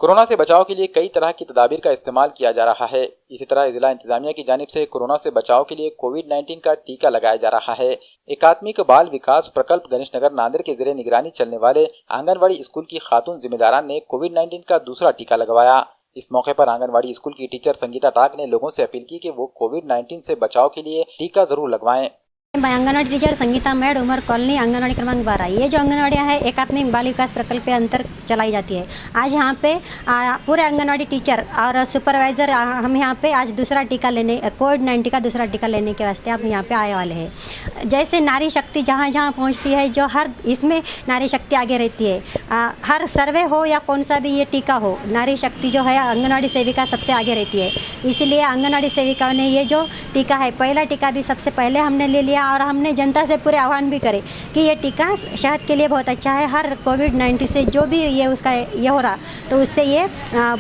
Corona से बचाव के लिए कई तरह की तदाबीर का इस्तेमाल किया जा रहा है। इसी तरह जिला इंतजामिया की जानिब से कोरोना से बचाव के लिए कोविड-19 का टीका लगाया जा रहा है। एकात्मिक बाल विकास प्रकल्प गणेशनगर नांदेड़ के जरिए निगरानी चलने वाले आंगनवाड़ी स्कूल की खातून जिम्मेदारान ने कोविड-19 का दूसरा टीका लगवाया। इस मौके पर आंगनवाड़ी स्कूल की टीचर संगीता टाक ने लोगों से अपील की कि वो कोविड-19 से बचाव के लिए टीका जरूर लगवाएं। मैं आंगनवाड़ी टीचर संगीता मेड उमर कॉलोनी आंगनवाड़ी क्रमांक 12। ये जो आंगनवाड़ियाँ है एकात्मिक बाल विकास प्रकल्प के अंतर चलाई जाती है। आज यहाँ पे पूरे आंगनवाड़ी टीचर और सुपरवाइज़र हम यहाँ पे आज दूसरा टीका लेने कोविड-19 का दूसरा टीका लेने के वास्ते हम यहाँ पे आए वाले हैं। जैसे नारी शक्ति जहाँ जहाँ पहुँचती है, जो हर इसमें नारी शक्ति आगे रहती है। हर सर्वे हो या कौन सा भी ये टीका हो, नारी शक्ति जो है आंगनवाड़ी सेविका सबसे आगे रहती है। इसीलिए आंगनवाड़ी सेविकाओं ने ये जो टीका है, पहला टीका भी सबसे पहले हमने ले लिया और हमने जनता से पूरे आह्वान भी करे कि ये टीका सेहत के लिए बहुत अच्छा है। हर कोविड-19 से जो भी ये उसका ये हो रहा तो उससे ये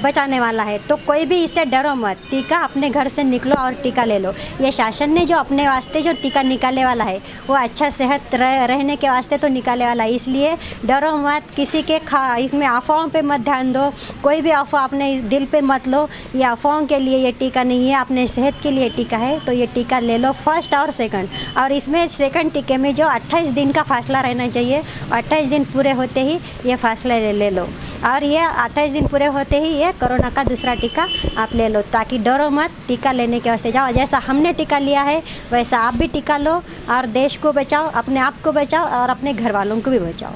बचाने वाला है। तो कोई भी इससे डरो मत, टीका अपने घर से निकलो और टीका ले लो। ये शासन ने जो अपने वास्ते जो टीका निकालने वाला है वो अच्छा सेहत रहने के वास्ते तो निकालने वाला है। इसलिए डरो मत, किसी के इसमें अफवाहों पे मत ध्यान दो। कोई भी अफवाह अपने दिल पे मत लो। ये अफवाहों के लिए ये टीका नहीं है, अपने सेहत के लिए टीका है। तो ये टीका ले लो, फर्स्ट और सेकंड। और इसमें सेकंड टीके में जो 28 दिन का फासला रहना चाहिए, 28 दिन पूरे होते ही ये फासला ले लो। और ये 28 दिन पूरे होते ही ये कोरोना का दूसरा टीका आप ले लो, ताकि डरो मत, टीका लेने के वास्ते जाओ। जैसा हमने टीका लिया है वैसा आप भी टीका लो और देश को बचाओ, अपने आप को बचाओ और अपने घर वालों को भी बचाओ।